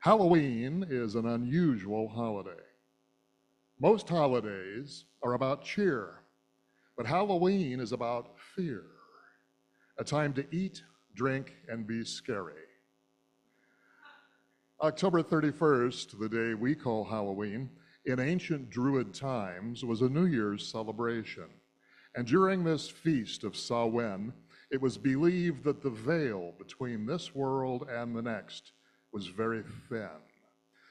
Halloween is an unusual holiday. Most holidays are about cheer, but Halloween is about fear, a time to eat, drink, and be scary. October 31st, the day we call Halloween, in ancient Druid times was a New Year's celebration. And during this feast of Samhain, it was believed that the veil between this world and the next was very thin.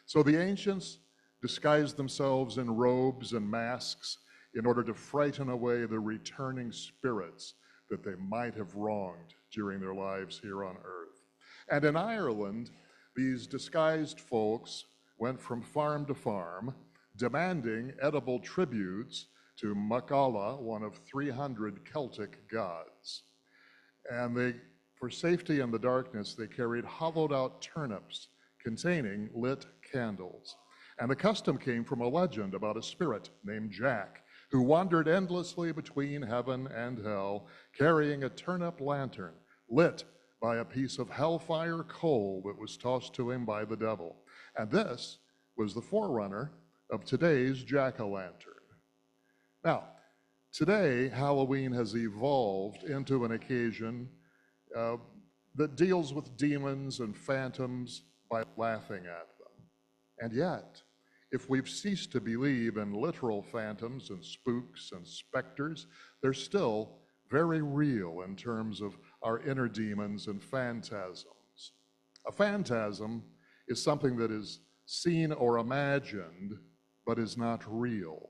So the ancients disguised themselves in robes and masks in order to frighten away the returning spirits that they might have wronged during their lives here on earth. And in Ireland, these disguised folks went from farm to farm, demanding edible tributes to Macalla, one of 300 Celtic gods. And for safety in the darkness, they carried hollowed out turnips containing lit candles. And the custom came from a legend about a spirit named Jack, who wandered endlessly between heaven and hell, carrying a turnip lantern lit by a piece of hellfire coal that was tossed to him by the devil. And this was the forerunner of today's jack-o'-lantern. Now, today, Halloween has evolved into an occasion that deals with demons and phantoms by laughing at them. And yet, if we've ceased to believe in literal phantoms and spooks and specters, they're still very real in terms of our inner demons and phantasms. A phantasm is something that is seen or imagined, but is not real.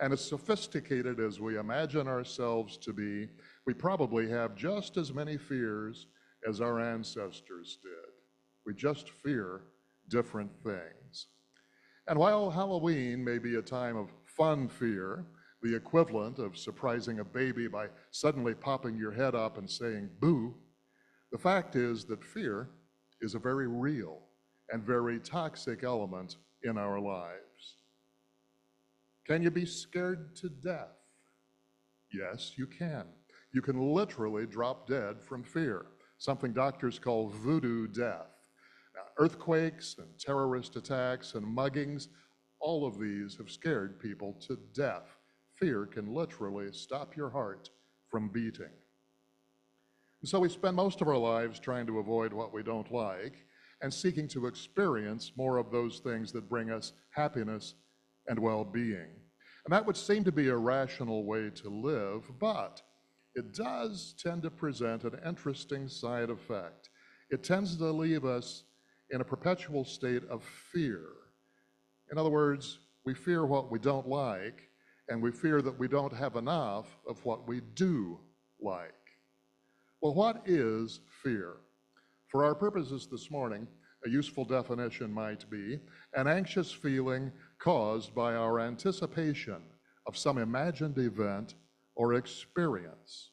And as sophisticated as we imagine ourselves to be, we probably have just as many fears as our ancestors did. We just fear different things. And while Halloween may be a time of fun fear, the equivalent of surprising a baby by suddenly popping your head up and saying boo, the fact is that fear is a very real and very toxic element in our lives. Can you be scared to death? Yes, you can. You can literally drop dead from fear, something doctors call voodoo death. Now, earthquakes and terrorist attacks and muggings, all of these have scared people to death. Fear can literally stop your heart from beating. And so we spend most of our lives trying to avoid what we don't like and seeking to experience more of those things that bring us happiness and well-being. And that would seem to be a rational way to live, but it does tend to present an interesting side effect. It tends to leave us in a perpetual state of fear. In other words, we fear what we don't like, and we fear that we don't have enough of what we do like. Well, what is fear? For our purposes this morning, a useful definition might be an anxious feeling caused by our anticipation of some imagined event or experience.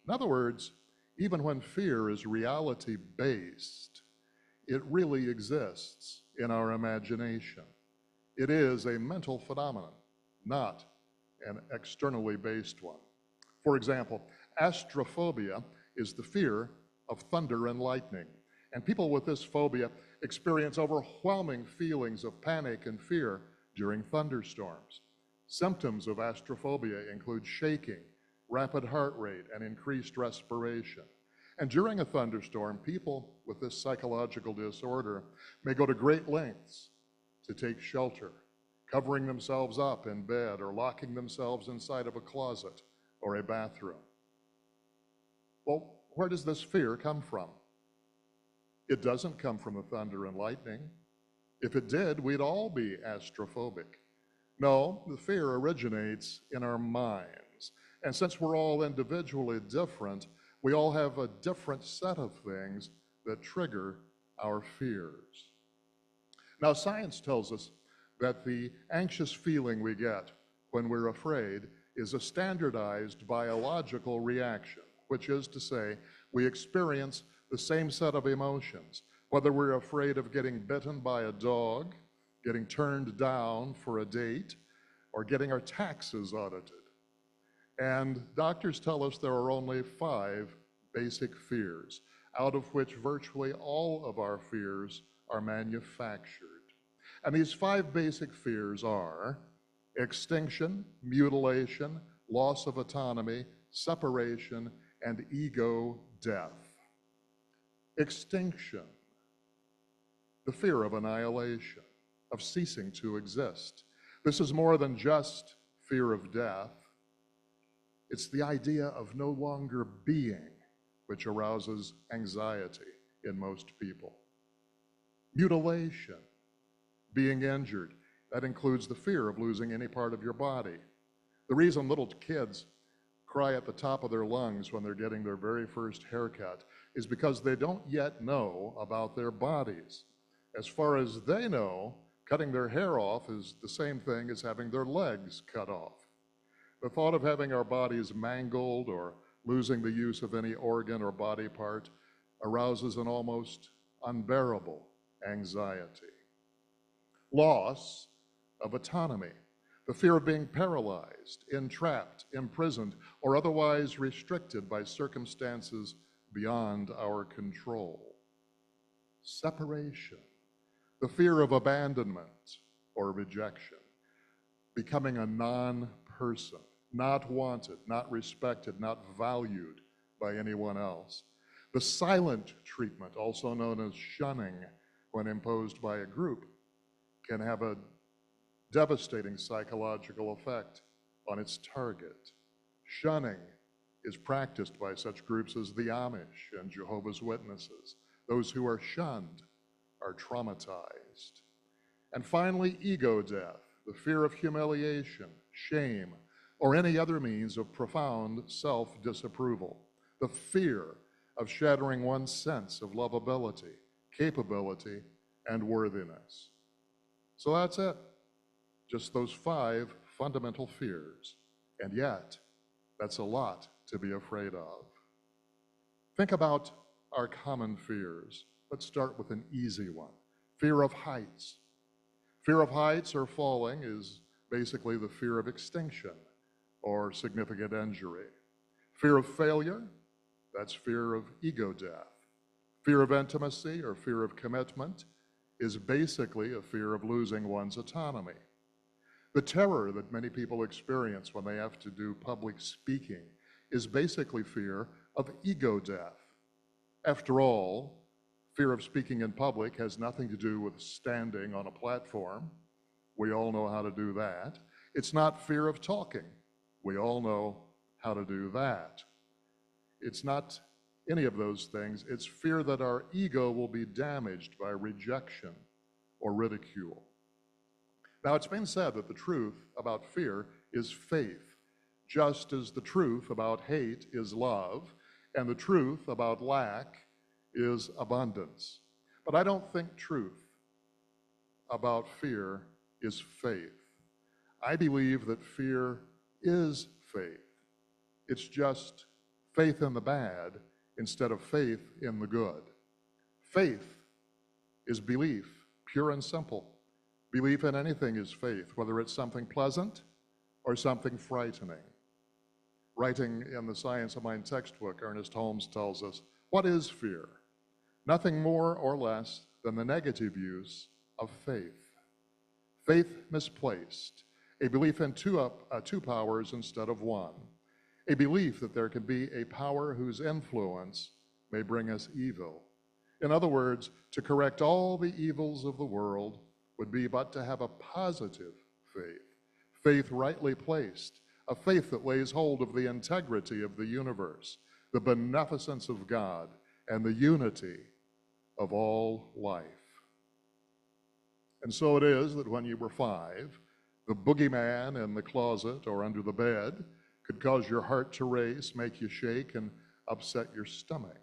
In other words, even when fear is reality-based, it really exists in our imagination. It is a mental phenomenon, not an externally based one. For example, astrophobia is the fear of thunder and lightning. And people with this phobia experience overwhelming feelings of panic and fear during thunderstorms. Symptoms of astrophobia include shaking, rapid heart rate, and increased respiration. And during a thunderstorm, people with this psychological disorder may go to great lengths to take shelter, covering themselves up in bed or locking themselves inside of a closet or a bathroom. Well, where does this fear come from? It doesn't come from the thunder and lightning. If it did, we'd all be astrophobic. No, the fear originates in our minds. And since we're all individually different, we all have a different set of things that trigger our fears. Now, science tells us that the anxious feeling we get when we're afraid is a standardized biological reaction, which is to say, we experience the same set of emotions, whether we're afraid of getting bitten by a dog, getting turned down for a date, or getting our taxes audited. And doctors tell us there are only 5 basic fears, out of which virtually all of our fears are manufactured. And these 5 basic fears are extinction, mutilation, loss of autonomy, separation, and ego death. Extinction, the fear of annihilation, of ceasing to exist. This is more than just fear of death. It's the idea of no longer being, which arouses anxiety in most people. Mutilation, being injured, that includes the fear of losing any part of your body. The reason little kids cry at the top of their lungs when they're getting their very first haircut is because they don't yet know about their bodies. As far as they know, cutting their hair off is the same thing as having their legs cut off. The thought of having our bodies mangled or losing the use of any organ or body part arouses an almost unbearable anxiety. Loss of autonomy, the fear of being paralyzed, entrapped, imprisoned, or otherwise restricted by circumstances beyond our control. Separation, the fear of abandonment or rejection, becoming a non-person, not wanted, not respected, not valued by anyone else. The silent treatment, also known as shunning, when imposed by a group, can have a devastating psychological effect on its target. Shunning is practiced by such groups as the Amish and Jehovah's Witnesses. Those who are shunned are traumatized. And finally, ego death, the fear of humiliation, shame, or any other means of profound self-disapproval, the fear of shattering one's sense of lovability, capability, and worthiness. So that's it. Just those 5 fundamental fears. And yet, that's a lot to be afraid of. Think about our common fears. Let's start with an easy one. Fear of heights. Fear of heights or falling is basically the fear of extinction or significant injury. Fear of failure, that's fear of ego death. Fear of intimacy or fear of commitment is basically a fear of losing one's autonomy. The terror that many people experience when they have to do public speaking is basically fear of ego death. After all, fear of speaking in public has nothing to do with standing on a platform. We all know how to do that. It's not fear of talking. We all know how to do that. It's not any of those things. It's fear that our ego will be damaged by rejection or ridicule. Now, it's been said that the truth about fear is faith, just as the truth about hate is love, and the truth about lack is abundance. But I don't think truth about fear is faith. I believe that fear is faith. It's just faith in the bad instead of faith in the good. Faith is belief, pure and simple. Belief in anything is faith, whether it's something pleasant or something frightening. Writing in the Science of Mind textbook, Ernest Holmes tells us, what is fear? Nothing more or less than the negative use of faith. Faith misplaced, a belief in two powers instead of one, a belief that there can be a power whose influence may bring us evil. In other words, to correct all the evils of the world would be but to have a positive faith, faith rightly placed, a faith that lays hold of the integrity of the universe, the beneficence of God, and the unity of all life. And so it is that when you were 5, the boogeyman in the closet or under the bed could cause your heart to race, make you shake, and upset your stomach.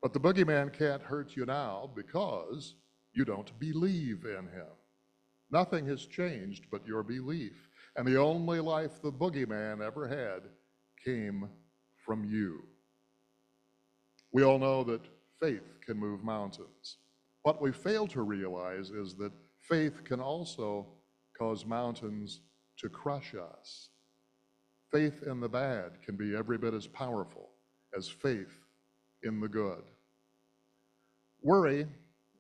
But the boogeyman can't hurt you now because you don't believe in him. Nothing has changed but your belief. And the only life the boogeyman ever had came from you. We all know that faith can move mountains. What we fail to realize is that faith can also cause mountains to crush us. Faith in the bad can be every bit as powerful as faith in the good. Worry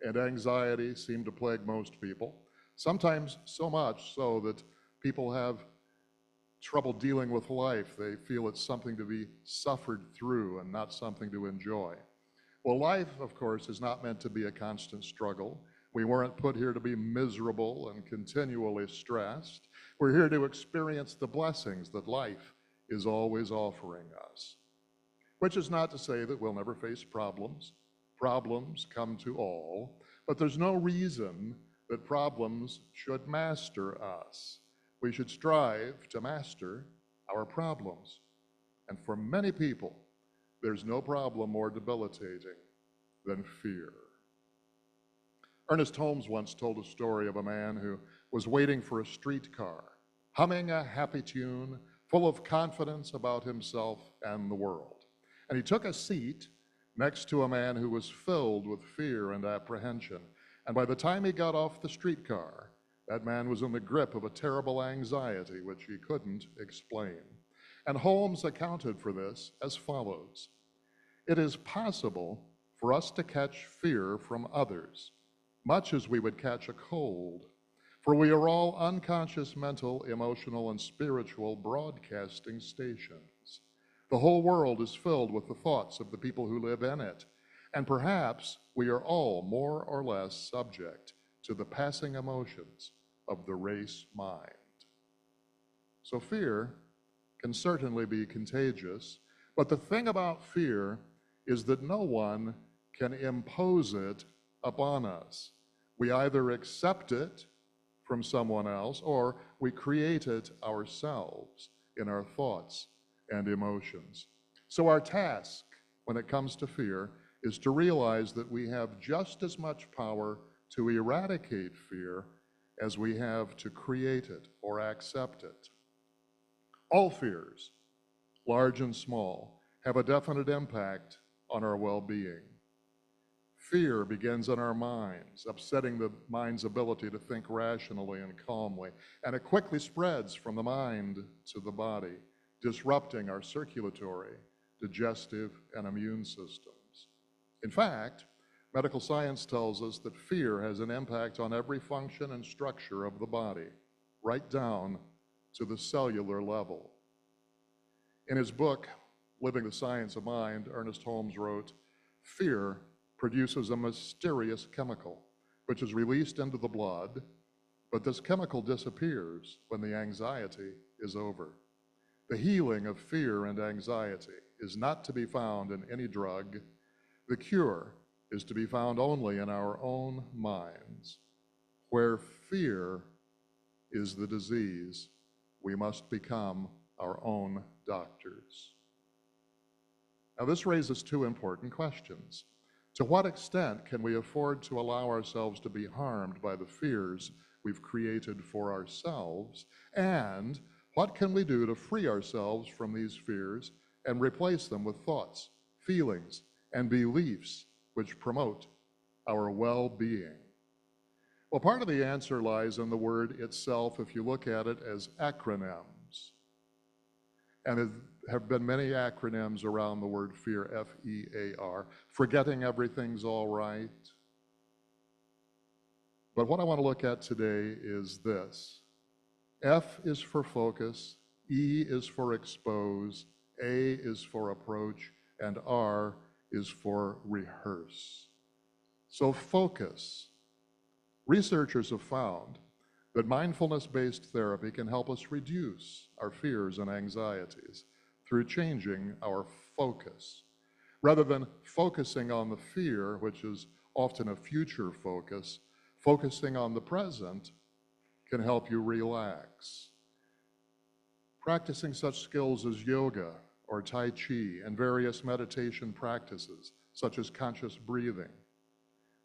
and anxiety seem to plague most people, sometimes so much so that people have trouble dealing with life. They feel it's something to be suffered through and not something to enjoy. Well, life, of course, is not meant to be a constant struggle. We weren't put here to be miserable and continually stressed. We're here to experience the blessings that life is always offering us. Which is not to say that we'll never face problems. Problems come to all, but there's no reason that problems should master us. We should strive to master our problems. And for many people, there's no problem more debilitating than fear. Ernest Holmes once told a story of a man who was waiting for a streetcar, humming a happy tune, full of confidence about himself and the world. And he took a seat next to a man who was filled with fear and apprehension. And by the time he got off the streetcar, that man was in the grip of a terrible anxiety which he couldn't explain. And Holmes accounted for this as follows: it is possible for us to catch fear from others, much as we would catch a cold, for we are all unconscious mental, emotional, and spiritual broadcasting stations. The whole world is filled with the thoughts of the people who live in it, and perhaps we are all more or less subject to the passing emotions of the race mind. So fear can certainly be contagious, but the thing about fear is that no one can impose it upon us. We either accept it from someone else or we create it ourselves in our thoughts and emotions. So our task when it comes to fear is to realize that we have just as much power to eradicate fear as we have to create it or accept it. All fears, large and small, have a definite impact on our well-being. Fear begins in our minds, upsetting the mind's ability to think rationally and calmly, and it quickly spreads from the mind to the body, disrupting our circulatory, digestive, and immune systems. In fact, medical science tells us that fear has an impact on every function and structure of the body, right down to the cellular level. In his book, Living the Science of Mind, Ernest Holmes wrote, "Fear produces a mysterious chemical, which is released into the blood, but this chemical disappears when the anxiety is over. The healing of fear and anxiety is not to be found in any drug. The cure is to be found only in our own minds. Where fear is the disease, we must become our own doctors." Now, this raises two important questions. To what extent can we afford to allow ourselves to be harmed by the fears we've created for ourselves? And what can we do to free ourselves from these fears and replace them with thoughts, feelings, and beliefs which promote our well-being? Well, part of the answer lies in the word itself if you look at it as acronyms. And there have been many acronyms around the word fear, F-E-A-R. Forgetting everything's all right. But what I want to look at today is this. F is for focus, E is for expose, A is for approach, and R is for rehearse. So focus. Researchers have found that mindfulness-based therapy can help us reduce our fears and anxieties through changing our focus. Rather than focusing on the fear, which is often a future focus, focusing on the present can help you relax. Practicing such skills as yoga or Tai Chi and various meditation practices, such as conscious breathing,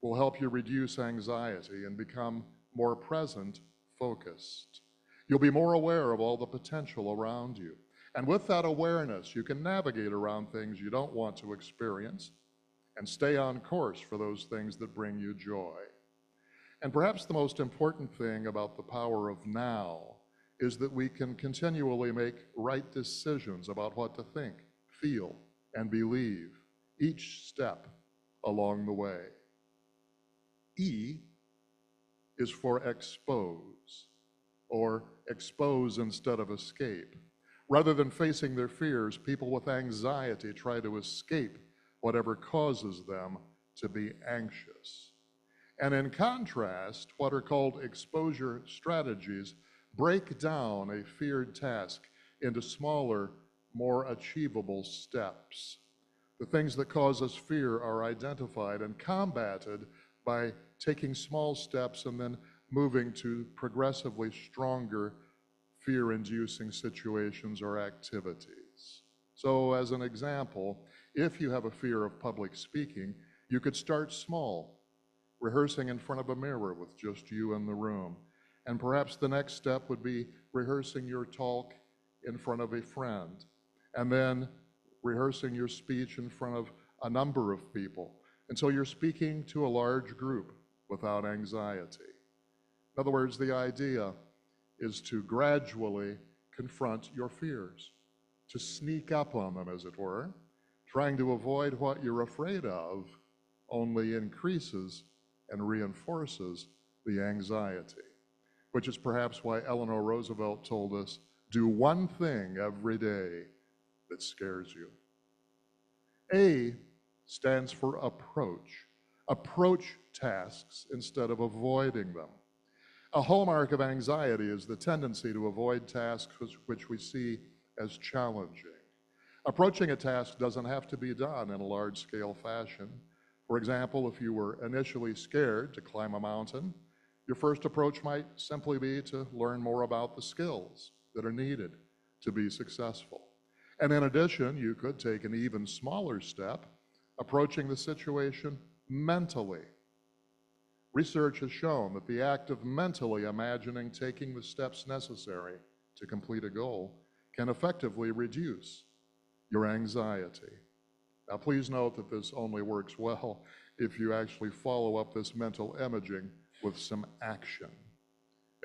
will help you reduce anxiety and become more present focused. You'll be more aware of all the potential around you. And with that awareness, you can navigate around things you don't want to experience and stay on course for those things that bring you joy. And perhaps the most important thing about the power of now is that we can continually make right decisions about what to think, feel, and believe each step along the way. E is for expose, or expose instead of escape. Rather than facing their fears, people with anxiety try to escape whatever causes them to be anxious. And in contrast, what are called exposure strategies break down a feared task into smaller, more achievable steps. The things that cause us fear are identified and combated by taking small steps and then moving to progressively stronger fear-inducing situations or activities. So as an example, if you have a fear of public speaking, you could start small, rehearsing in front of a mirror with just you in the room. And perhaps the next step would be rehearsing your talk in front of a friend, and then rehearsing your speech in front of a number of people until you're speaking to a large group without anxiety. In other words, the idea is to gradually confront your fears, to sneak up on them, as it were. Trying to avoid what you're afraid of only increases and reinforces the anxiety, which is perhaps why Eleanor Roosevelt told us, do one thing every day that scares you. A stands for approach. Approach tasks instead of avoiding them. A hallmark of anxiety is the tendency to avoid tasks which we see as challenging. Approaching a task doesn't have to be done in a large-scale fashion. For example, if you were initially scared to climb a mountain, your first approach might simply be to learn more about the skills that are needed to be successful. And in addition, you could take an even smaller step, approaching the situation mentally. Research has shown that the act of mentally imagining taking the steps necessary to complete a goal can effectively reduce your anxiety. Now, please note that this only works well if you actually follow up this mental imaging with some action.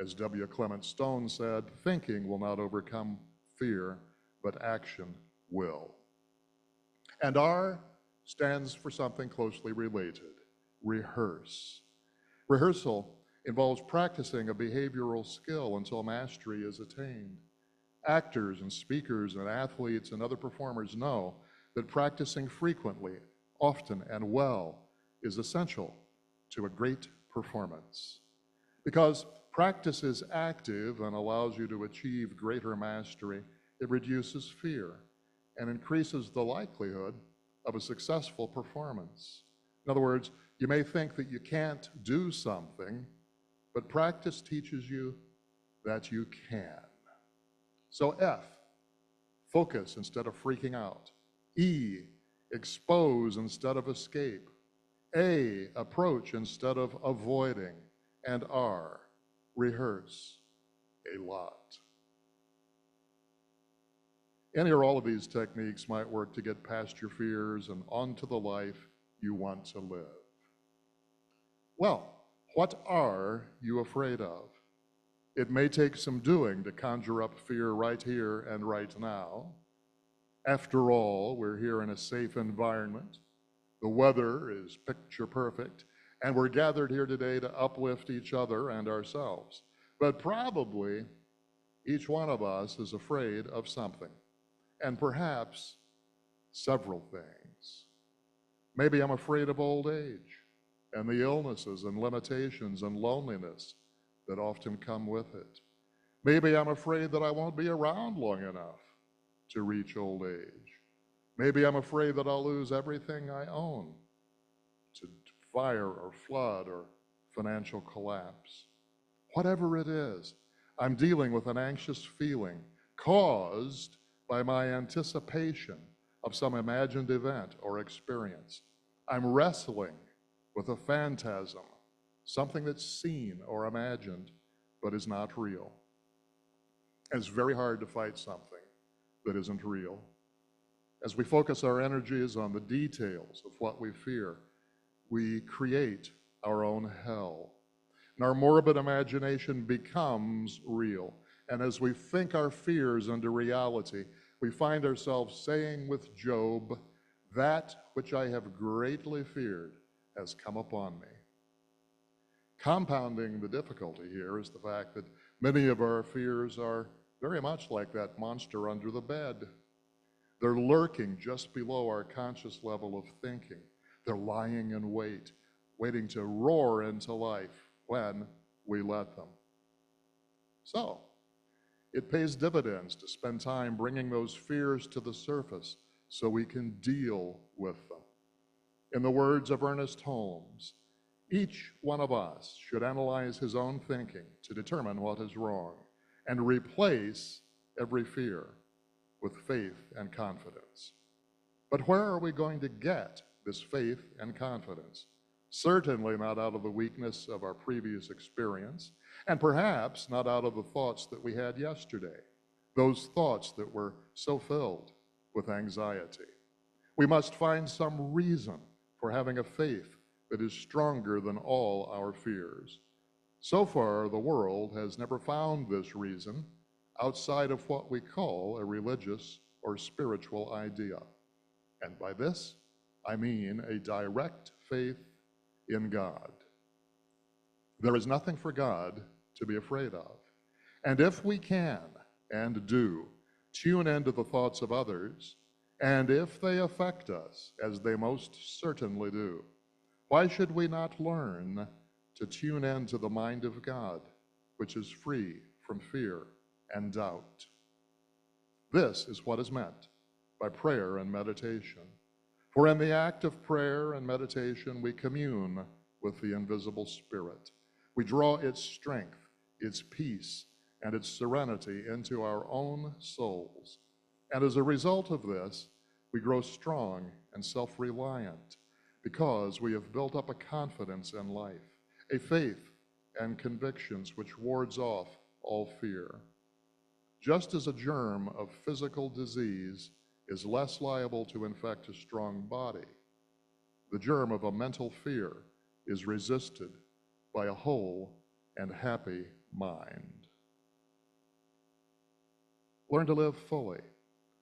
As W. Clement Stone said, thinking will not overcome fear, but action will. And R stands for something closely related, rehearse. Rehearsal involves practicing a behavioral skill until mastery is attained. Actors and speakers and athletes and other performers know that practicing frequently, often, and well is essential to a great performance. Because practice is active and allows you to achieve greater mastery, it reduces fear and increases the likelihood of a successful performance. In other words, you may think that you can't do something, but practice teaches you that you can. So F, focus instead of freaking out. E, expose instead of escape. A, approach instead of avoiding. And R, rehearse a lot. Any or all of these techniques might work to get past your fears and onto the life you want to live. Well, what are you afraid of? It may take some doing to conjure up fear right here and right now. After all, we're here in a safe environment. The weather is picture perfect, and we're gathered here today to uplift each other and ourselves. But probably each one of us is afraid of something, and perhaps several things. Maybe I'm afraid of old age and the illnesses and limitations and loneliness that often come with it. Maybe I'm afraid that I won't be around long enough to reach old age. Maybe I'm afraid that I'll lose everything I own to fire or flood or financial collapse. Whatever it is, I'm dealing with an anxious feeling caused by my anticipation of some imagined event or experience. I'm wrestling with a phantasm, something that's seen or imagined but is not real. And it's very hard to fight something that isn't real. As we focus our energies on the details of what we fear, we create our own hell. And our morbid imagination becomes real. And as we think our fears into reality, we find ourselves saying with Job, "That which I have greatly feared has come upon me." Compounding the difficulty here is the fact that many of our fears are very much like that monster under the bed. They're lurking just below our conscious level of thinking. They're lying in wait, waiting to roar into life when we let them. So, it pays dividends to spend time bringing those fears to the surface so we can deal with them. In the words of Ernest Holmes, each one of us should analyze his own thinking to determine what is wrong and replace every fear with faith and confidence. But where are we going to get this faith and confidence? Certainly not out of the weakness of our previous experience, and perhaps not out of the thoughts that we had yesterday, those thoughts that were so filled with anxiety. We must find some reason for having a faith that is stronger than all our fears. So far, the world has never found this reason outside of what we call a religious or spiritual idea. And by this, I mean a direct faith in God. There is nothing for God to be afraid of. And if we can and do tune into the thoughts of others, and if they affect us, as they most certainly do, why should we not learn to tune into the mind of God, which is free from fear and doubt? This is what is meant by prayer and meditation. For in the act of prayer and meditation, we commune with the invisible Spirit. We draw its strength, its peace, and its serenity into our own souls. And as a result of this, we grow strong and self-reliant because we have built up a confidence in life, a faith and convictions which wards off all fear. Just as a germ of physical disease is less liable to infect a strong body, the germ of a mental fear is resisted by a whole and happy mind. Learn to live fully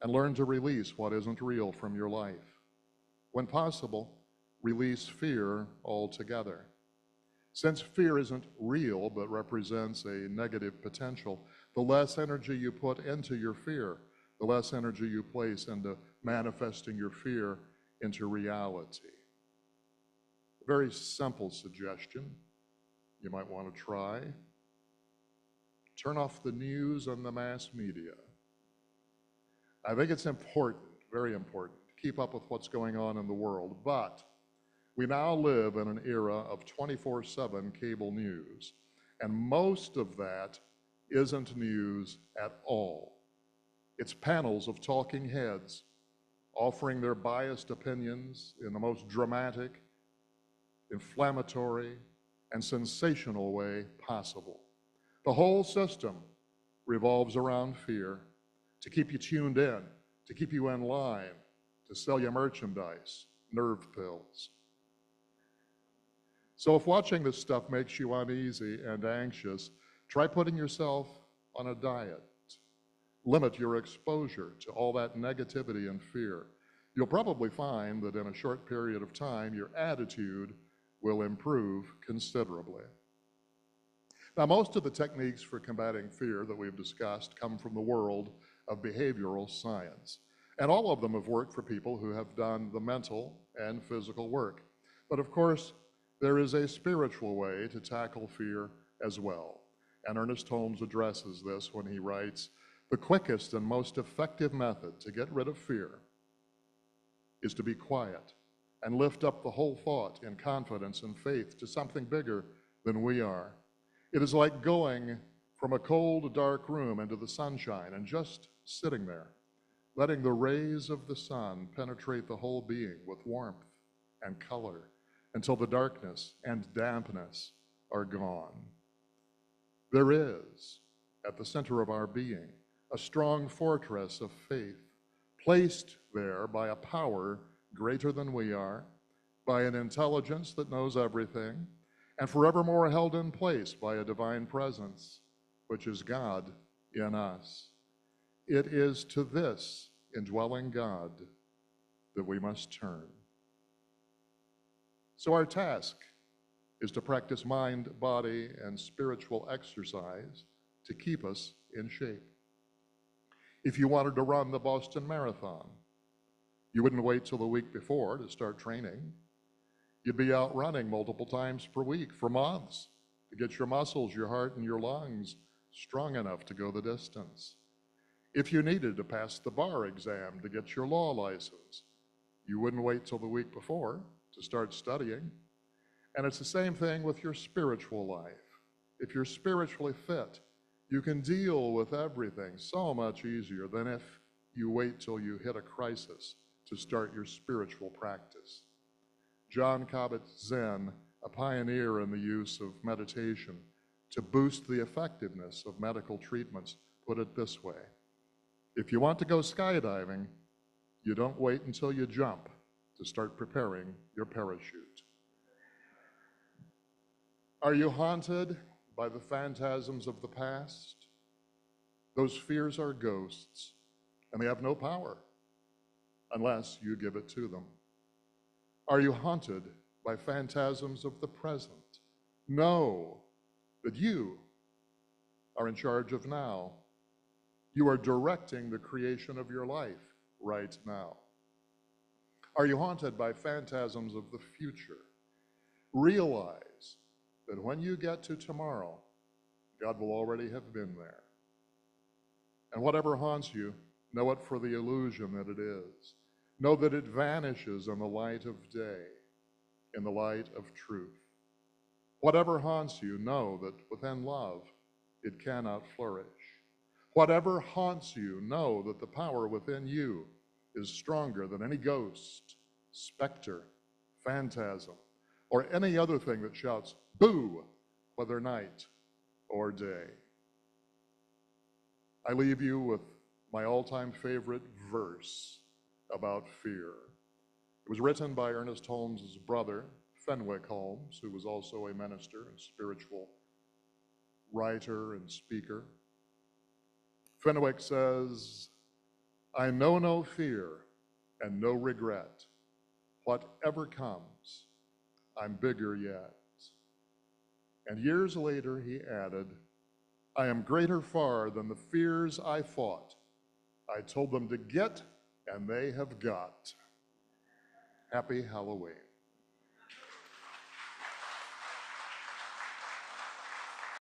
and learn to release what isn't real from your life. When possible, release fear altogether. Since fear isn't real but represents a negative potential, the less energy you put into your fear, the less energy you place into manifesting your fear into reality. A very simple suggestion you might want to try. Turn off the news and the mass media. I think it's important, very important, to keep up with what's going on in the world, but we now live in an era of 24/7 cable news, and most of that isn't news at all. It's panels of talking heads offering their biased opinions in the most dramatic, inflammatory, and sensational way possible. The whole system revolves around fear, to keep you tuned in, to keep you in line, to sell you merchandise, nerve pills. So if watching this stuff makes you uneasy and anxious, try putting yourself on a diet. Limit your exposure to all that negativity and fear. You'll probably find that in a short period of time, your attitude will improve considerably. Now, most of the techniques for combating fear that we've discussed come from the world of behavioral science, and all of them have worked for people who have done the mental and physical work. But of course, there is a spiritual way to tackle fear as well, and Ernest Holmes addresses this when he writes, "The quickest and most effective method to get rid of fear is to be quiet and lift up the whole thought in confidence and faith to something bigger than we are. It is like going from a cold, dark room into the sunshine and just sitting there, letting the rays of the sun penetrate the whole being with warmth and color until the darkness and dampness are gone. There is, at the center of our being, a strong fortress of faith, placed there by a power greater than we are, by an intelligence that knows everything, and forevermore held in place by a divine presence, which is God in us. It is to this indwelling God that we must turn. So our task is to practice mind, body, and spiritual exercise to keep us in shape. If you wanted to run the Boston Marathon, you wouldn't wait till the week before to start training. You'd be out running multiple times per week for months to get your muscles, your heart, and your lungs strong enough to go the distance. If you needed to pass the bar exam to get your law license, you wouldn't wait till the week before to start studying. And it's the same thing with your spiritual life. If you're spiritually fit, you can deal with everything so much easier than if you wait till you hit a crisis to start your spiritual practice. John Kabat-Zinn, a pioneer in the use of meditation to boost the effectiveness of medical treatments, put it this way: if you want to go skydiving, you don't wait until you jump to start preparing your parachute. Are you haunted by the phantasms of the past? Those fears are ghosts, and they have no power unless you give it to them. Are you haunted by phantasms of the present? Know that you are in charge of now. You are directing the creation of your life right now. Are you haunted by phantasms of the future? Realize that when you get to tomorrow, God will already have been there. And whatever haunts you, know it for the illusion that it is. Know that it vanishes in the light of day, in the light of truth. Whatever haunts you, know that within love, it cannot flourish. Whatever haunts you, know that the power within you is stronger than any ghost, specter, phantasm, or any other thing that shouts, boo, whether night or day. I leave you with my all-time favorite verse about fear. It was written by Ernest Holmes' brother, Fenwick Holmes, who was also a minister and spiritual writer and speaker. Fenwick says, "I know no fear and no regret. Whatever comes, I'm bigger yet." And years later he added, "I am greater far than the fears I fought. I told them to get, and they have got." Happy Halloween.